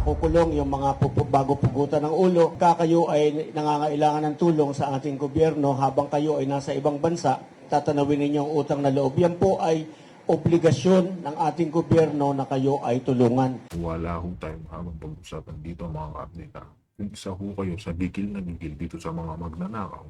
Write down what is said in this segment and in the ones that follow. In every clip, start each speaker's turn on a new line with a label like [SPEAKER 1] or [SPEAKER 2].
[SPEAKER 1] nakukulong, yung mga bago pugutan ng ulo, kayo ay nangangailangan ng tulong sa ating gobyerno habang kayo ay nasa ibang bansa, tatanawin ninyo ang utang na loob. Yan po ay obligasyon ng ating gobyerno na kayo ay tulungan.
[SPEAKER 2] Wala ho tayong habang pag-usapan dito mga ka-update. Kung isa ho kayo sa gigil na gigil dito sa mga magnanakaw,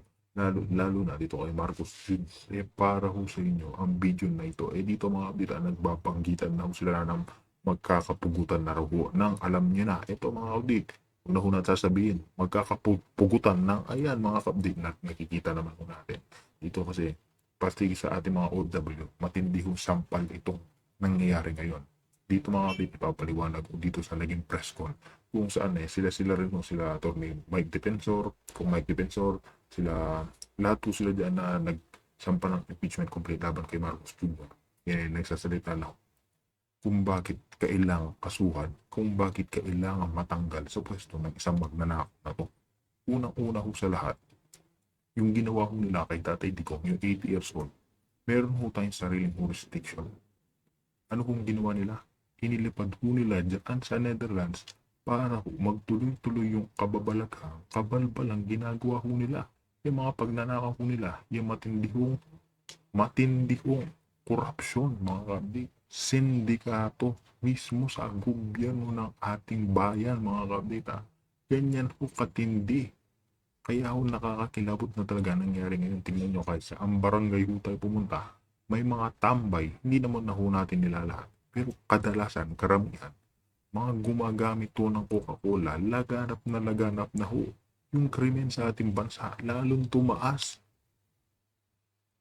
[SPEAKER 2] lalo na dito kay Marcos Jr., para ho sa inyo ang video na ito. Dito mga update, nagbabanggitan na ho sila ng magkakapugutan na raw ho ng alam niyo na. Ito mga update, una ho na sasabihin, magkakapugutan ng ayan mga update na nakikita naman ho natin. Dito kasi, pati sa ating mga OFW, matindi ho sampal itong nangyayari ngayon. Dito mga update, ipapaliwanag ko dito sa naging press con kung saan sila rin sila attorney Mike Defensor, kung Mike Defensor, sila, lahat po sila dyan na nagsampa ng impeachment complaint laban kay Marcos Jr. Nagsasalita lang kung bakit kailangang kasuhan, kung bakit kailangang matanggal sa pwesto ng isang magnanakaw na to. Unang-una ho sa lahat, yung ginawa ho nila kay Tatay Digong, yung 80 years old, meron ho tayong sariling jurisdiction. Ano kung ginawa nila? Inilipad ho nila dyan sa Netherlands para ho magtuloy-tuloy yung kabalbalang ginagawa ho nila. Yung mga pagnanakaw ho nila, yung matindihong korupsyon, mga kabdi, sindikato mismo sa gobyerno ng ating bayan, mga kabdi. Ganyan ho katindi. Kaya ho nakakakilabot na talaga nangyari ngayon. Tingnan nyo kahit sa ang barangay ho tayo pumunta, may mga tambay, hindi naman na ho natin nilalahat. Pero kadalasan, karamihan, mga gumagamit ho ng Coca-Cola, laganap na ho. Yung krimen sa ating bansa, lalong tumaas.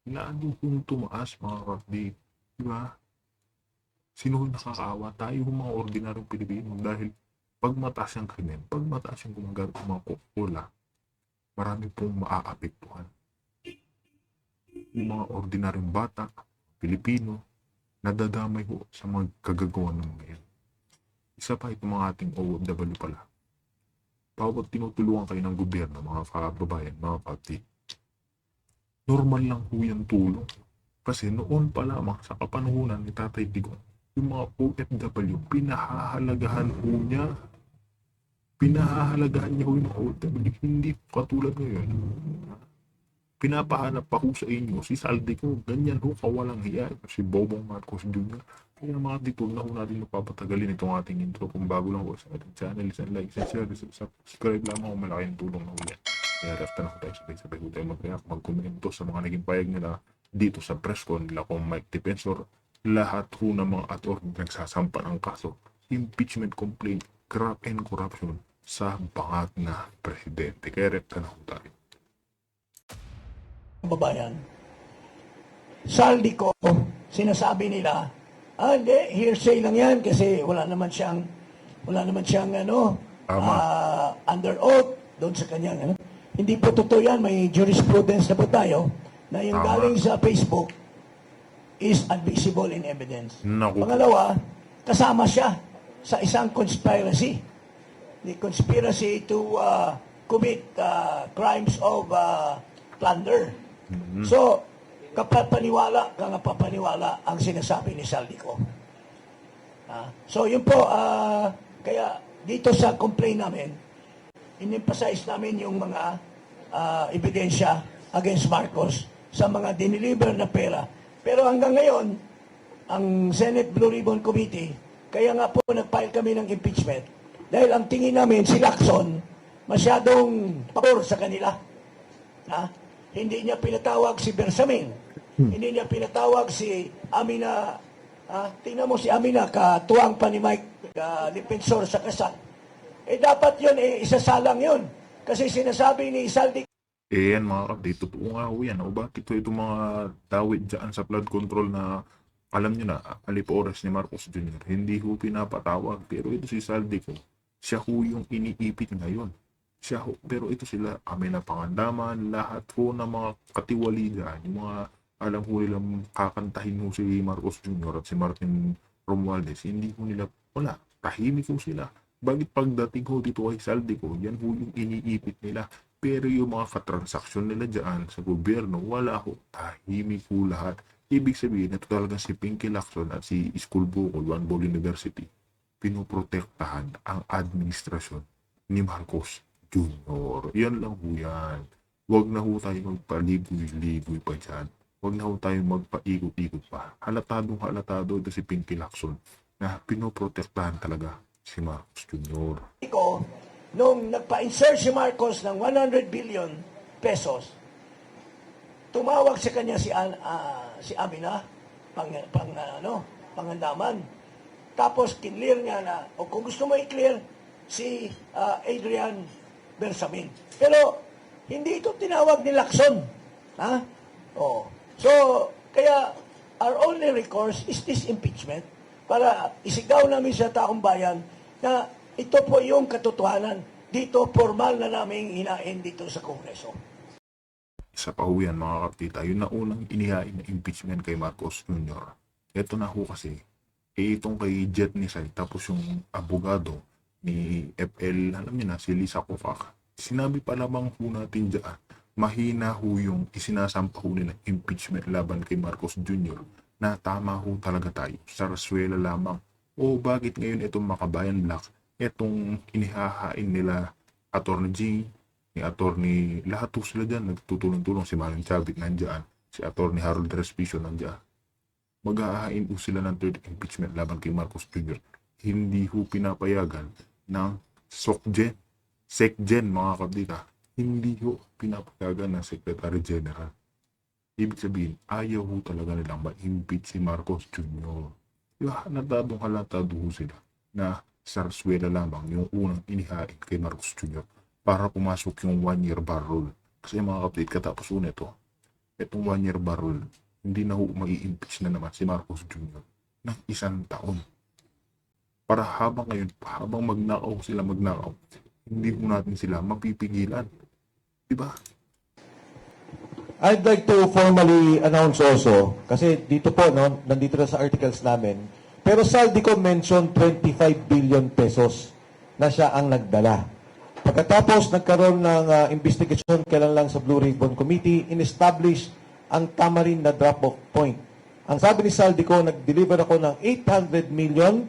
[SPEAKER 2] Lalong tumaas, mga kapdi. Diba? Sino ho nakakaawa? Tayo mga ordinaryong Pilipino dahil pag mataas yung krimen, pag mataas yung gumagamit ng mga Coca-Cola, marami pong maaapektuhan. Yung mga ordinaryong bata, Pilipino, nadadamay ho sa mga kagagawa ng ngayon. Isa pa itong mga ating OFW pala. Bawat tinutulungan kayo ng gobyerno, mga kababayan, mga kapatid, normal lang ho yung tulong. Kasi noon pa lamang sa kapanahunan ni Tatay Digong, yung mga OFW, pinahahalagahan ho niya. Pinahahalagahan niya ho yung OFW. Hindi katulad ngayon. Pinapahanap pa ho sa inyo si Saldico, ganyan ho kawalang hiya, si Bobong Marcos Jr. Kaya mga dito na ho natin mapapatagalin itong ating intro. Kung bago lang ho sa ating channel, isang like, isang share, subscribe lamang kung malaking tulong na ho yan. Kaya rafta na ho tayo, sabay-sabay ho tayo mag-react, mag-komento sa mga naging payag nila dito sa press con nila kung Mike Defensor. Lahat ho ng mga attorney nagsasampa ng kaso, impeachment complaint, graft and corruption sa bangat na presidente. Kaya rafta na ho tayo.
[SPEAKER 3] Babayan, Saldico, sinasabi nila, hindi, hearsay lang yan kasi wala naman siyang under oath doon sa kanyang Hindi po totoo yan, may jurisprudence na po tayo na yung galing sa Facebook is admissible in evidence. Pangalawa, kasama siya sa isang conspiracy. The conspiracy to commit crimes of plunder. So, kapapaniwala ang sinasabi ni Saldico. So, yun po, kaya dito sa complaint namin, in-emphasize namin yung mga ebidensya against Marcos sa mga diniliver na pera. Pero hanggang ngayon, ang Senate Blue Ribbon Committee, kaya nga po nag-file kami ng impeachment dahil ang tingin namin si Lacson masyadong pabor sa kanila. Hindi niya pinatawag si Bersamin. Hindi niya pinatawag si Amina. Tingnan mo si Amina, katuwang pa ni Mike Defensor sa kasal. Dapat yun, isasalang yun. Kasi sinasabi ni Saldico.
[SPEAKER 2] Yan mga kapatid, totoo nga ho yan. O bakit itong mga tawid dyan sa flood control na alam nyo na, alipores ni Marcos Jr. Hindi ho pinapatawag. Pero ito si Saldico, siya ho yung iniipit ngayon. Pero ito sila, kami na Pangandaman, lahat ho ng mga katiwaligan, yung mga alam ho nilang kakantahin ho si Marcos Jr. at si Martin Romualdez, hindi ho nila, wala, tahimik ho sila. Bagit pagdating ho dito kay Saldico, yan ho yung iniipit nila. Pero yung mga katransaksyon nila dyan sa gobyerno, wala ho, tahimik ho lahat. Ibig sabihin, ito talaga si Pinky Lacson at si School Bukol, One Ball University. pinoprotektahan ang administrasyon ni Marcos Jr. Yan lang ho yan. Huwag na ho tayo magpaligoy-ligoy pa dyan. Huwag na ho tayo magpaikot-ikot pa. Halatado ito si Pinky Lacson na pinoprotektahan talaga si Marcos Jr.
[SPEAKER 3] Ko, nung nagpa-insert si Marcos ng 100 billion pesos, tumawag sa kanya si Amina, pangandaman. Tapos kinlear niya na, o kung gusto mo i-clear, si Adrian Bersamin. Pero hindi ito tinawag ni Lacson. Ha? Oh. So, kaya our only recourse is this impeachment para isigaw namin sa taong bayan na ito po yung katotohanan. Dito, formal na namin hinain dito sa Kongreso.
[SPEAKER 2] Isa pa ho yan mga kapatid, yun na unang inihain na impeachment kay Marcos Jr. Ito na ho kasi, itong kay Jet Nisay, tapos yung abogado ni FL, alam niyo na, si Lisa Kofak. Sinabi pa lamang ho natin dyan, mahina ho yung isinasampa ho nila impeachment laban kay Marcos Jr. na tama ho talaga tayo, saraswela lamang. O bakit ngayon itong Makabayan Black, itong inihahain nila Atty. G, ni Atty. Lahat ho sila dyan, nagtutulong-tulong, si Manong Chavit nandyan, si Atty. Harold Respicio nandyan. Mag-aahain ho sila ng third impeachment laban kay Marcos Jr. Hindi ho pinapayagan ng SecGen mga kapatid. Hindi ho pinapayagan ng Secretary General. Ibig sabihin, ayaw ho talaga nilang ma-impeach si Marcos Jr. Diba, halatado ho sila na sarswela lamang yung unang inihain kay Marcos Jr. para pumasok yung 1-year bar rule. Kasi mga kapatid, katapos ho nito, itong 1-year bar rule, hindi na ho mai-impeach na naman si Marcos Jr. ng 1 taon. Para habang ngayon, habang magnakaw sila, hindi ho natin sila mapipigilan. Diba?
[SPEAKER 4] I'd like to formally announce also, kasi dito po, no, nandito na sa articles namin, pero Saldico mentioned 25 billion pesos na siya ang nagdala. Pagkatapos nagkaroon ng investigation kailan lang sa Blue Ribbon Committee, in-establish ang tamarin na drop-off point. Ang sabi ni Saldico, nag-deliver ako ng 800 million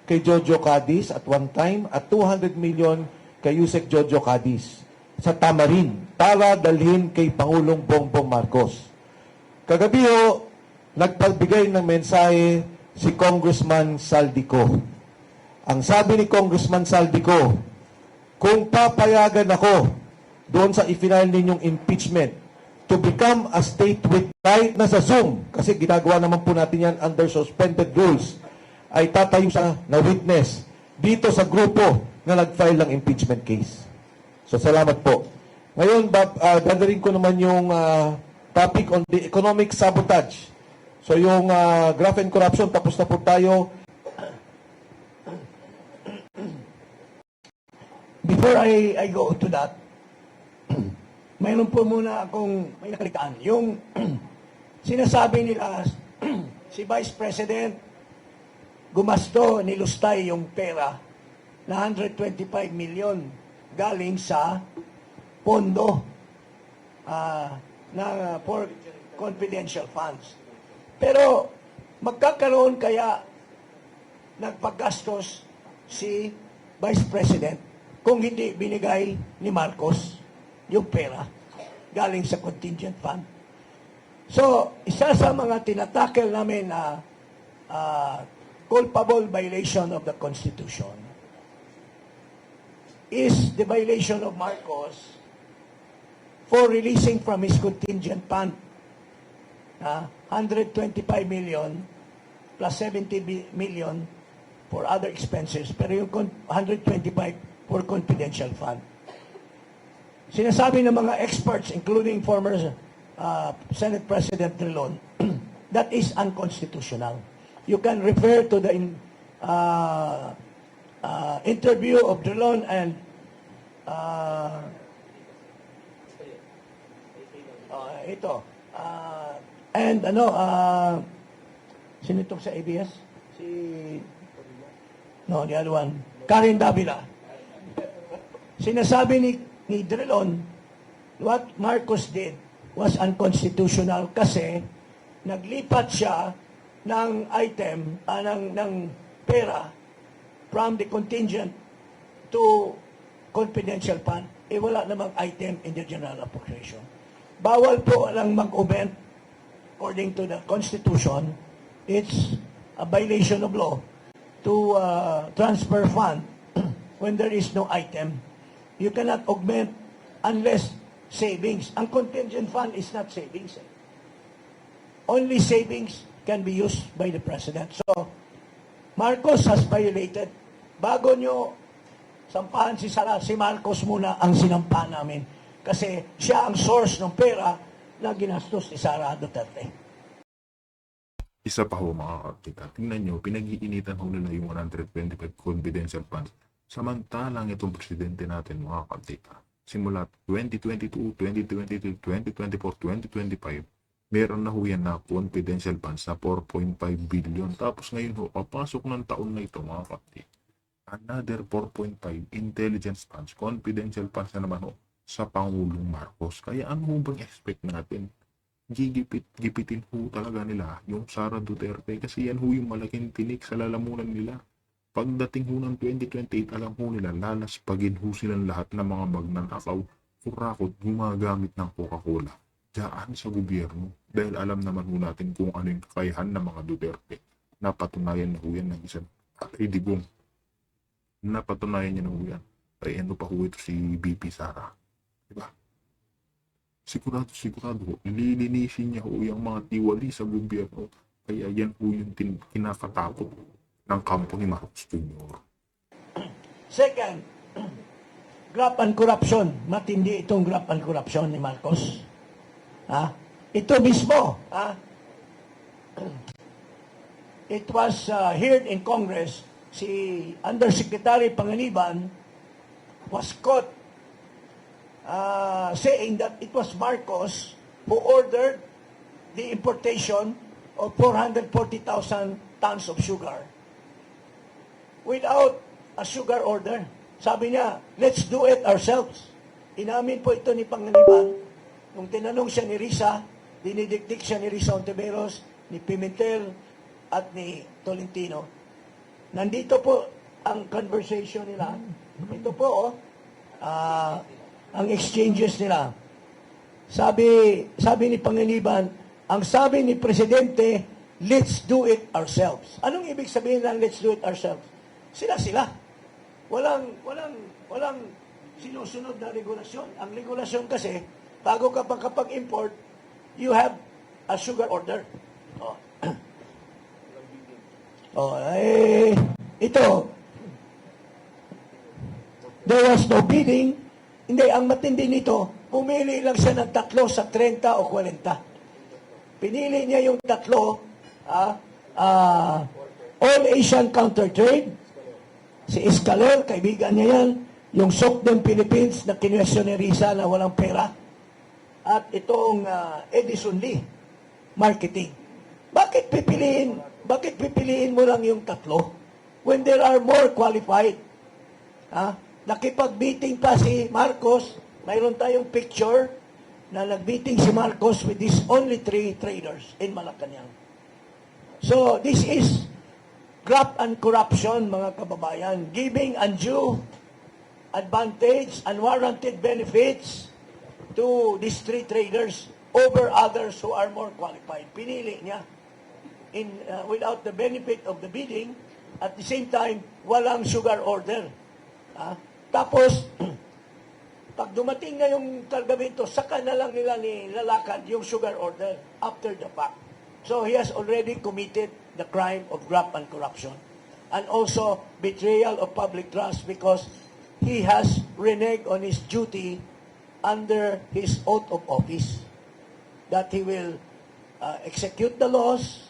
[SPEAKER 4] kay Jojo Cadiz at one time at 200 million kay Yusek Jojo Cadiz sa tamarin para dalhin kay Pangulong Bongbong Marcos. Kagabi ho, nagpagbigay ng mensahe si Congressman Saldico. Ang sabi ni Congressman Saldico, kung papayagan ako doon sa i-file ninyong impeachment to become a state witness, kahit na sa Zoom, kasi ginagawa naman po natin yan under suspended rules, ay tatayo siya na witness dito sa grupo na nag-file ng impeachment case. So, salamat po. Ngayon, dadalhin ko naman yung topic on the economic sabotage. So, yung graft and corruption, tapos na po tayo.
[SPEAKER 3] Before I go to that, mayroon po muna akong may nakalikaan. Yung sinasabi nila, si Vice President gumasto, nilustay yung pera na 125 million galing sa pondo for confidential funds. Pero magkakaroon kaya nagpagastos si Vice President kung hindi binigay ni Marcos yung pera galing sa contingent fund? So, isa sa mga tinatakel namin na culpable violation of the Constitution is the violation of Marcos for releasing from his contingent fund 125 million plus 70 million for other expenses, pero yung 125 for confidential fund. Sinasabi ng mga experts, including former Senate President Drilon, that is unconstitutional. You can refer to the interview of Drilon and sino ito sa ABS? The other one, Karen Davila. Sinasabi ni Drilon, what Marcos did was unconstitutional kasi naglipat siya ng item, ng pera from the contingent to confidential fund, wala namang item in the general appropriation. Bawal po lang mag-comment according to the Constitution. It's a violation of law to transfer fund when there is no item. You cannot augment unless savings. Ang contingent fund is not savings. Only savings can be used by the President. So, Marcos has violated. Bago nyo sampahan si Sara, si Marcos muna ang sinampahan namin. Kasi siya ang source ng pera na ginastos ni Sara Duterte.
[SPEAKER 2] Isa pa ho mga kapatid, tingnan nyo, pinag-iinitan ho nila yung 125 confidential funds. Samantalang itong presidente natin mga kapatid, simula 2022, 2023, 2024, 2025, meron na ho yan na confidential funds na 4.5 billion. Tapos ngayon ho, papasok ng taon na ito mga kapatid, another 4.5 intelligence funds, confidential funds na naman ho sa Pangulong Marcos. Kaya ano ho bang expect natin? Gipitin ho talaga nila yung Sara Duterte kasi yan ho yung malaking tinik sa lalamunan nila. Pagdating ho ng 2028, alam ho nila, lalaspagin ho silang lahat ng mga magnanakaw, kurakot, gumagamit ng Coca-Cola dyan sa gobyerno. Dahil alam naman ho natin kung ano yung kakayahan ng mga Duterte. Napatunayan na ho yan ng isang idigong. Napatunayan niya na ho yan. Ay ano pa ho ito si BP Sara. Diba? Sigurado ho, lilinisin niya ho yung mga tiwali sa gobyerno. Kaya yan ho yung kinakatakot ng kampo ni Marcos Jr.
[SPEAKER 3] Second, graft and corruption. Matindi itong graft and corruption ni Marcos. Ha? Ito mismo. Ha? It was heard in Congress. Si Undersecretary Panganiban was caught saying that it was Marcos who ordered the importation of 440,000 tons of sugar without a sugar order. Sabi niya, let's do it ourselves. Inamin po ito ni Panganiban. Nung tinanong siya ni Risa, dinidikdik siya ni Risa Ontiveros, ni Pimentel, at ni Tolentino. Nandito po ang conversation nila. Ito po, ang exchanges nila. Sabi ni Panganiban, ang sabi ni Presidente, let's do it ourselves. Anong ibig sabihin ng let's do it ourselves? Sila. Walang sinusunod na regulasyon. Ang regulasyon kasi, bago ka pa kapag-import, you have a sugar order. Ito, there was no bidding. Hindi, ang matindi nito, pumili lang siya ng 3 sa 30 o 40. Pinili niya yung 3, All Asian Counter Trade, si Escaler, kaibigan niya yan, yung Sokdem Philippines na kinwestiyon ni Risa na walang pera, at itong Edison Lee, marketing. Bakit pipiliin mo lang yung 3 when there are more qualified? Nakipag-meeting pa si Marcos, mayroon tayong picture na nag-meeting si Marcos with these only 3 traders in Malacanang. So, this is graft and corruption, mga kababayan, giving undue advantage, unwarranted benefits to these 3 traders over others who are more qualified. Pinili niya without the benefit of the bidding, at the same time, walang sugar order. Tapos, pag dumating na yung kargamento, saka na lang nila nilalakad yung sugar order after the fact. So, he has already committed the crime of graft and corruption. And also, betrayal of public trust because he has reneged on his duty under his oath of office. That he will execute the laws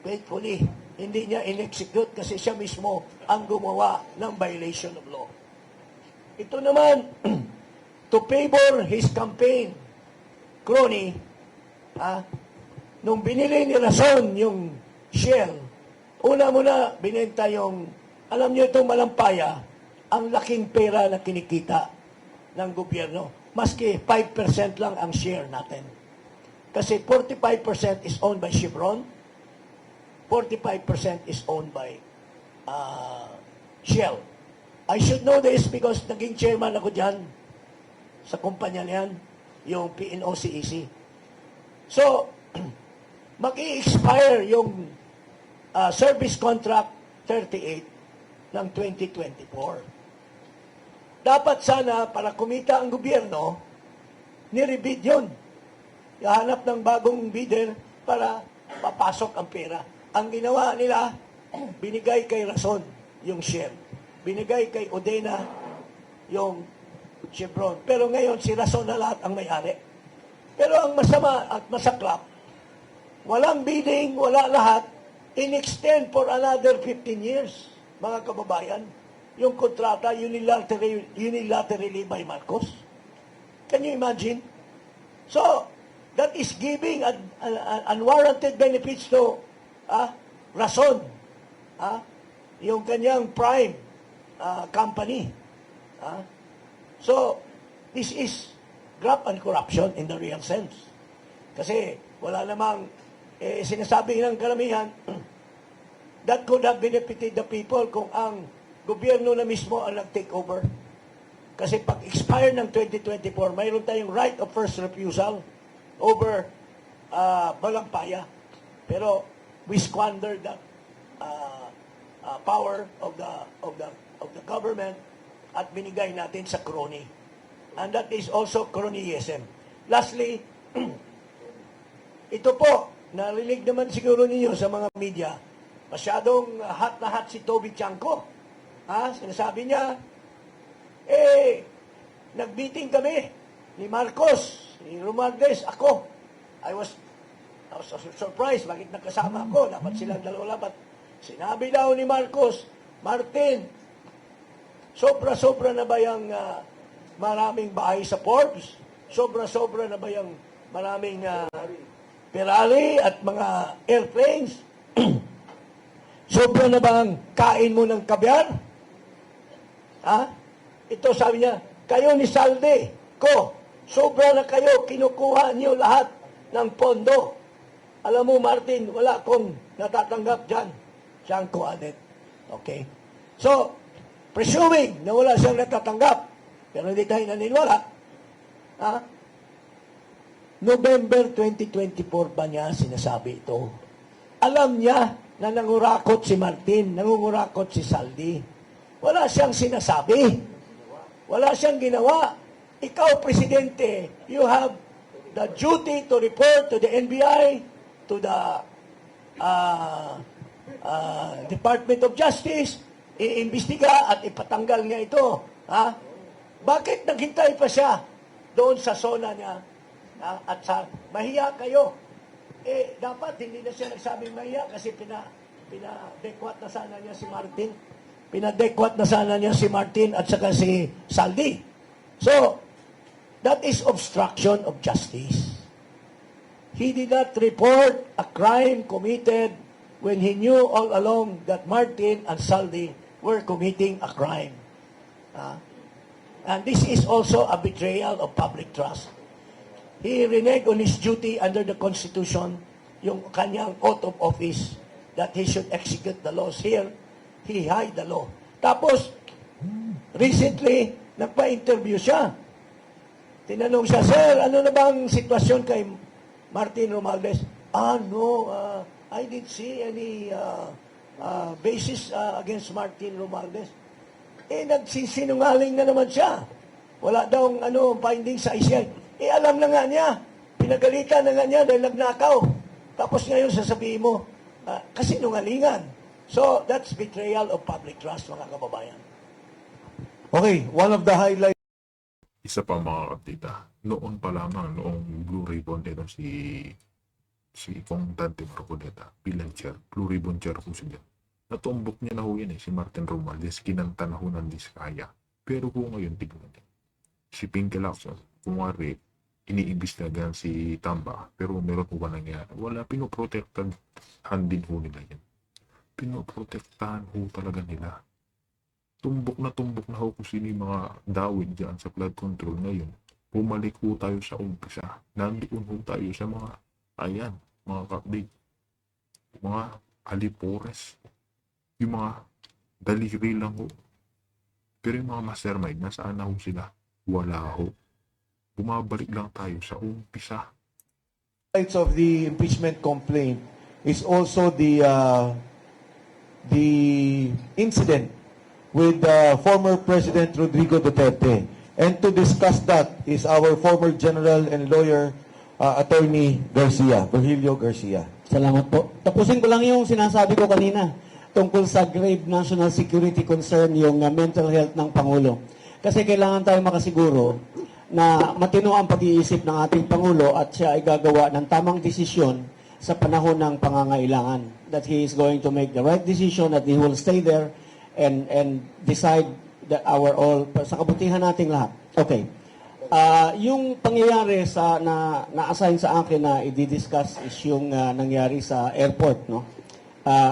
[SPEAKER 3] faithfully. Hindi niya in-execute kasi siya mismo ang gumawa ng violation of law. Ito naman, to favor his campaign crony, nung binili ni Rason yung Shell, una binenta yung, alam niyo itong Malampaya, ang laking pera na kinikita ng gobyerno. Maski 5% lang ang share natin. Kasi 45% is owned by Chevron, 45% is owned by Shell. I should know this because naging chairman ako dyan sa kumpanya niyan, yung PNOCEC. So, mag-i-expire yung service contract 38 ng 2024. Dapat sana, para kumita ang gobyerno, nirebid yun. Ihanap ng bagong bidder para papasok ang pera. Ang ginawa nila, binigay kay Rason yung share. Binigay kay Odena yung Chevron. Pero ngayon, si Rason na lahat ang may-ari. Pero ang masama at masaklap, walang bidding, wala lahat, in-extend for another 15 years, mga kababayan, yung kontrata unilaterally by Marcos. Can you imagine? So, that is giving unwarranted benefits to Rason, yung kanyang prime company. So, this is graft and corruption in the real sense. Kasi wala namang sinasabi ng karamihan that could have benefited the people kung ang gobyerno na mismo ang nag-take over. Kasi pag expire ng 2024, mayroon tayong right of first refusal over Balampaya. Pero we squandered that power of the government at binigay natin sa crony. And that is also cronyism. Lastly, ito po, narinig naman siguro ninyo sa mga media, masyadong hot na hot si Toby Chanko. Sinasabi niya, nag-meeting kami ni Marcos, ni Romualdez, ako. I was surprised, bakit nagkasama ako? Dapat silang dalawa lapat. Sinabi daw ni Marcos, Martin, sobra-sobra na ba yung maraming bahay sa Forbes? Sobra-sobra na ba yung maraming Ferrari at mga airplanes? Sobra na ba ang kain mo ng kabyar? Ito sabi niya, kayo ni Salde ko, sobra na kayo, kinukuha niyo lahat ng pondo. Alam mo, Martin, wala akong natatanggap dyan. Siyang added. Okay? So, presuming na wala siyang natatanggap, pero hindi tayo naniniwala, November 2024 ba niya sinasabi ito? Alam niya na nangurakot si Martin, nangungurakot si Saldi. Wala siyang sinasabi. Wala siyang ginawa. Ikaw, Presidente, you have the duty to report to the NBI, to the Department of Justice, iimbestiga at ipatanggal niya ito. Bakit naghintay pa siya doon sa zona niya? At sa mahiya kayo. Dapat hindi na siya nagsabing mahiya kasi pinadekwat na sana niya si Martin. Pinadekwat na sana niya si Martin at saka si Saldi. So, that is obstruction of justice. He did not report a crime committed when he knew all along that Martin and Saldi were committing a crime. And this is also a betrayal of public trust. He reneged on his duty under the Constitution, yung kanyang oath of office, that he should execute the laws. Here, he hide the law. Tapos, recently, nagpa-interview siya. Tinanong siya, Sir, ano na bang sitwasyon kay Martin Romualdez? No, I didn't see any basis against Martin Romualdez. Nagsisinungaling na naman siya. Wala daw finding sa ICI. Alam na nga niya. Pinagalitan na nga niya dahil nagnakaw. Tapos ngayon sasabihin mo, kasi nungalingan. So, that's betrayal of public trust, mga kababayan.
[SPEAKER 4] Okay, one of the highlights.
[SPEAKER 2] Isa pa mga kaptita, noon pa lamang, noong Blue Ribbon, si Kong Dante Marcoleta bilang chair, Blue Ribbon chair po siya. Natumbok niya na ho yan si Martin Romualdez, kinanta na ho ng Diskaya. Pero po ngayon, tignan niya. Si Pinky Lacson, kumari, iniimbestigahan si Tamba, pero meron po ba nangyari? Wala, pinoprotektahan din ho nila yan. Pinoprotektahan ho talaga nila. Tumbok na ho kung sino yung mga dawid dyan sa flood control ngayon. Bumalik ho tayo sa umpisa. Nandoon ho tayo sa mga, mga kapdig, mga alipores, yung mga Daliri lang ho. Pero yung mga mastermind, nasaan na ho sila? Wala ho. Bumabalik lang tayo sa umpisa.
[SPEAKER 4] Sides of the impeachment complaint is also the incident with former President Rodrigo Duterte. And to discuss that is our former general and lawyer, Attorney Garcia, Virgilio Garcia.
[SPEAKER 1] Salamat po. Tapusin ko lang yung sinasabi ko kanina tungkol sa grave national security concern, yung mental health ng Pangulo. Kasi kailangan tayo makasiguro na matino ang pag-iisip ng ating Pangulo at siya ay gagawa ng tamang desisyon sa panahon ng pangangailangan. That he is going to make the right decision, that he will stay there and decide that our all, sa kabutihan nating lahat. Okay. Yung pangyayari sa na-assign sa akin na i-discuss is yung nangyari sa airport, no?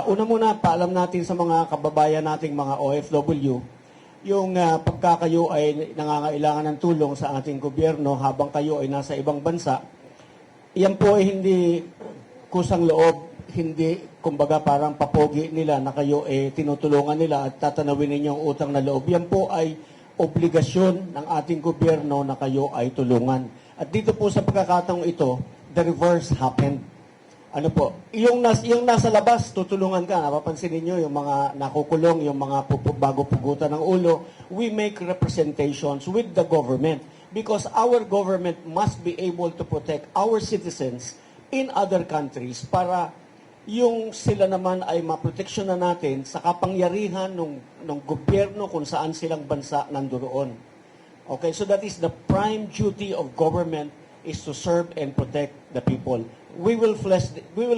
[SPEAKER 1] Una muna, paalam natin sa mga kababayan nating mga OFW, yung pagka kayo ay nangangailangan ng tulong sa ating gobyerno habang kayo ay nasa ibang bansa, yan po ay hindi kusang loob, hindi kumbaga parang papogi nila na kayo ay tinutulungan nila at tatanawin ninyo ang utang na loob. Yan po ay obligasyon ng ating gobyerno na kayo ay tulungan. At dito po sa pagkakataong ito, the reverse happened. Ano po, yung nasa labas, tutulungan ka. Napapansin ninyo, yung mga nakukulong, yung mga bago pugutan ng ulo, we make representations with the government because our government must be able to protect our citizens in other countries para yung sila naman ay maproteksyonan natin sa kapangyarihan ng gobyerno kung saan silang bansa nandoon. Okay, so that is the prime duty of government is to serve and protect the people. We will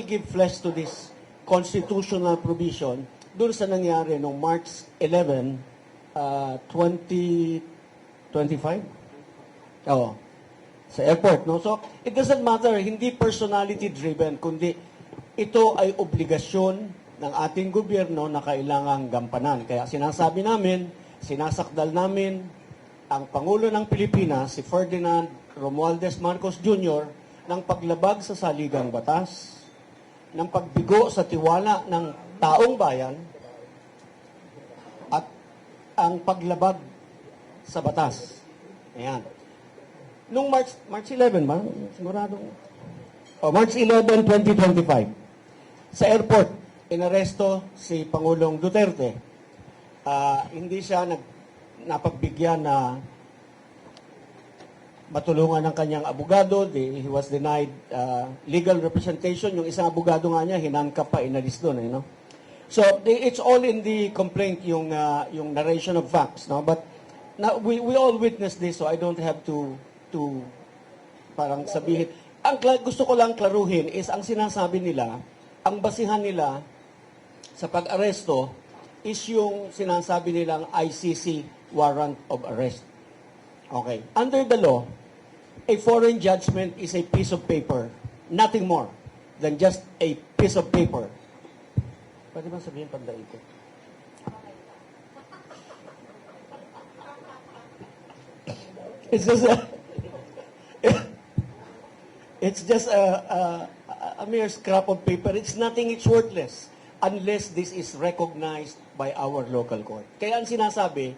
[SPEAKER 1] give flesh to this constitutional provision doon sa nangyari noong March 11, 2025. Oo. Sa airport, no? So, it doesn't matter, hindi personality driven, kundi ito ay obligasyon ng ating gobyerno na kailangang gampanan. Kaya sinasabi namin, sinasakdal namin ang Pangulo ng Pilipinas, si Ferdinand Romualdez Marcos Jr., ng paglabag sa saligang batas, ng pagbigo sa tiwala ng taong bayan, at ang paglabag sa batas. Ayan. Nung March 11 ba? Sigurado. March 11, 2025. Sa airport, inaresto si Pangulong Duterte. Hindi siya napagbigyan na matulungan ng kanyang abogado. He was denied legal representation. Yung isang abogado nga niya, hinangkap pa, inalis doon. No? So, it's all in the complaint, yung narration of facts. No? But we all witnessed this, so I don't have to parang sabihin. Ang gusto ko lang klaruhin is ang sinasabi nila, ang basihan nila sa pag-aresto is yung sinasabi nilang ICC warrant of arrest. Okay. Under the law, a foreign judgment is a piece of paper, nothing more than just a piece of paper. Pwede ba sabihin pandaig ko? It's just a mere scrap of paper. It's nothing, it's worthless unless this is recognized by our local court. Kaya ang sinasabi,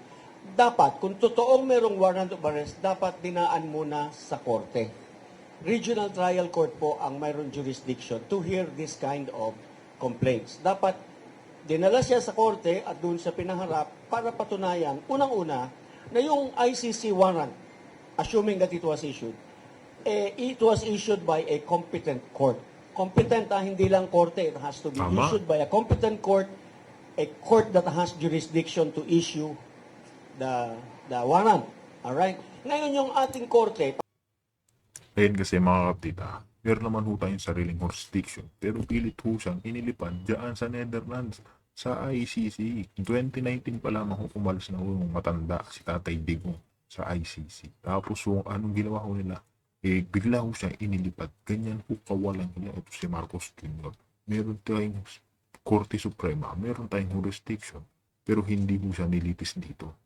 [SPEAKER 1] dapat, kung totoong merong warrant of arrest, dapat dinaan muna sa korte. Regional trial court po ang mayroong jurisdiction to hear this kind of complaints. Dapat dinala siya sa korte at doon sa pinaharap para patunayan, unang-una, na yung ICC warrant, assuming that it was issued by a competent court. Competent, hindi lang korte, it has to be issued by a competent court, a court that has jurisdiction to issue the warrant. Alright? Ngayon yung ating korte.
[SPEAKER 2] Ayun kasi mga kaptita, meron naman ho tayong sariling jurisdiction, pero pilit ho siyang inilipad dyan sa Netherlands, sa ICC. 2019 pa lamang ho umalis na ho yung matanda, si Tatay Digong, sa ICC. Tapos ho, anong ginawa ho nila? Bigla ho siya inilipad. Ganyan ho kawalan nila ito si Marcos Jr. Meron tayong Korte Suprema, meron tayong jurisdiction, pero hindi ho siya nilitis dito.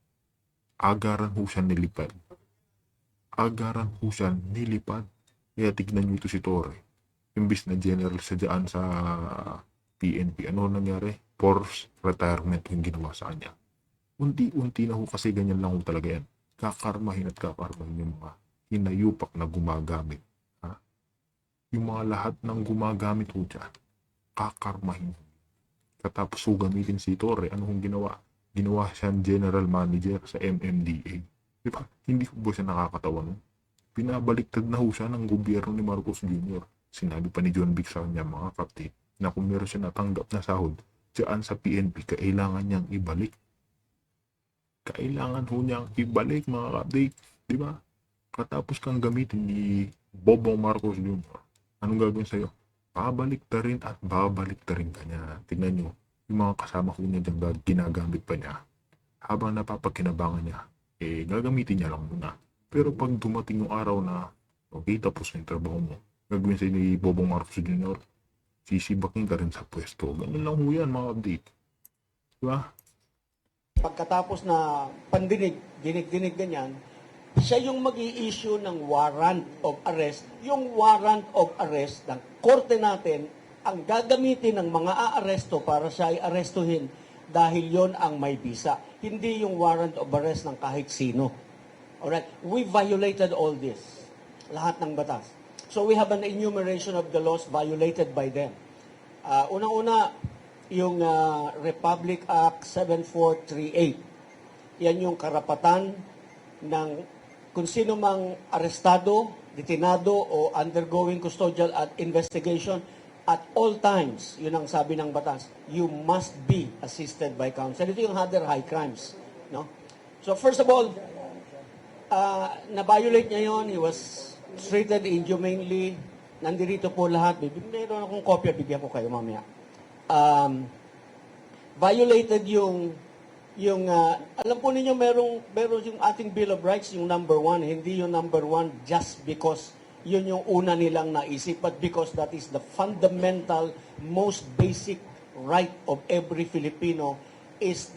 [SPEAKER 2] Agaran ho siya nilipad. Kaya tignan nyo ito si Torre. Imbis na general siya dyan sa PNP. Ano nangyari? forced retirement yung ginawa sa kanya. Unti-unti na ho kasi ganyan lang ho talaga yan. Kakarmahin yung mga hinayupak na gumagamit. Ha? Yung mga lahat ng gumagamit ho dyan, kakarmahin. Katapos ho gamitin si Torre, ano hong ginawa? Ginawa siyang general manager sa MMDA. Di ba? Hindi ko ba siya nakakatawa nun? Pinabaliktad na ho siya ng gobyerno ni Marcos Jr. Sinabi pa ni John Vic sa kanya, mga kapatid, na kung meron siya natanggap na sahod dyan sa PNP, kailangan niyang ibalik. Kailangan ho niyang ibalik, mga kapatid. Di ba? Katapos kang gamitin ni Bobong Marcos Jr., anong gagawin sa'yo? Babalik ta rin at babalik ta rin kanya. Tingnan nyo, yung mga kasama ko niya dyan, ginagamit pa niya. Habang napapakinabangan niya, gagamitin niya lang muna. Pero pag dumating yung araw na, okay, tapos na yung trabaho mo, gagawin sa'yo ni Bobong Marcos Jr., sisibaking ka rin sa pwesto. Ganun lang ho yan, mga update. Diba?
[SPEAKER 1] Pagkatapos na pandinig, dinig ganyan, siya yung mag-i-issue ng warrant of arrest. Yung warrant of arrest ng korte natin, ang gagamitin ng mga aaresto para siya ay arestuhin dahil yon ang may bisa. Hindi yung warrant of arrest ng kahit sino. Alright? We violated all this. Lahat ng batas. So we have an enumeration of the laws violated by them. Unang-una, yung Republic Act 7438. Yan yung karapatan ng kung sino mang arestado, detinado o undergoing custodial at investigation at all times, yun ang sabi ng batas, you must be assisted by counsel. Ito yung other high crimes. No? So first of all, na-violate niya yun. He was treated inhumanely. Nandito po lahat. Meron akong kopya, bigyan ko kayo mamaya. Violated yung alam po ninyo meron yung ating Bill of Rights, yung number 1, hindi yung number 1 just because yun yung una nilang naisip, but because that is the fundamental, most basic right of every Filipino is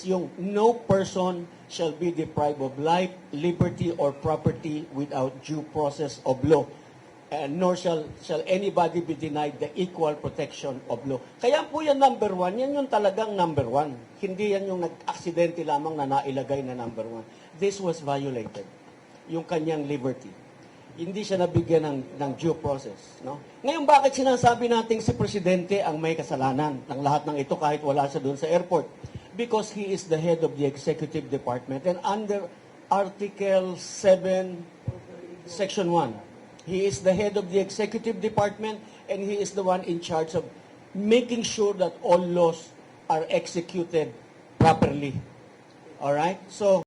[SPEAKER 1] yung no person shall be deprived of life, liberty, or property without due process of law. And nor shall anybody be denied the equal protection of law. Kaya po yan number 1, yan yung talagang number 1. Hindi yan yung nag-aksidente lamang na nailagay na number 1. This was violated. Yung kanyang liberty. Hindi siya nabigyan ng due process. No? Ngayon, bakit sinasabi natin si Presidente ang may kasalanan ng lahat ng ito kahit wala siya doon sa airport? Because he is the head of the executive department. And under Article 7, Section 1, he is the head of the executive department and he is the one in charge of making sure that all laws are executed properly. All right? So,